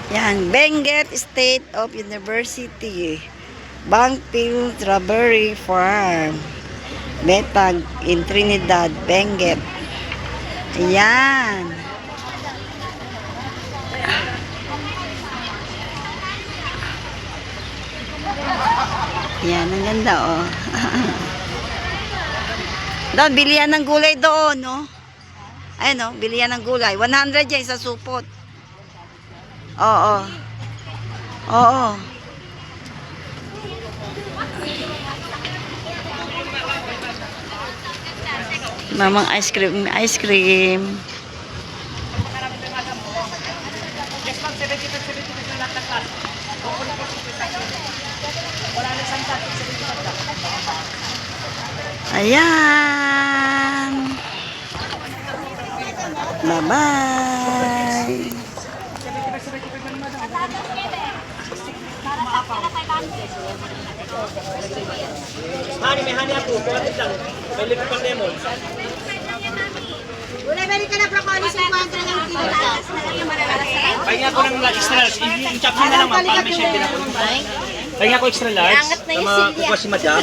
Yan, Benguet State of University. Bangpil Strawberry Farm. Betag in Trinidad, Benguet. Ayan. Yan, ang ganda oh. Doon, bilihan ng gulay doon, no? Ayun, no? Bilihan ng gulay. 100 yan sa supot. Oo. Oo. Mamang ice cream, ice cream. Yes, ma'am. 75 na lahat ng class. Kukunin po wala na isang tatik, 75 na. Ayan. Bye-bye. Honey, may honey ako. Kuwalit lang. May lipo pang lemon. Wala ba rin ka na broccoli 50 ng kilo tatas na lang yung malalaki? Pahinga ko ng extra large. Yung chop nyo na lang, ma'am. Para may share din ako. Pahinga ko extra large. Angat na yung Kukuha si madam.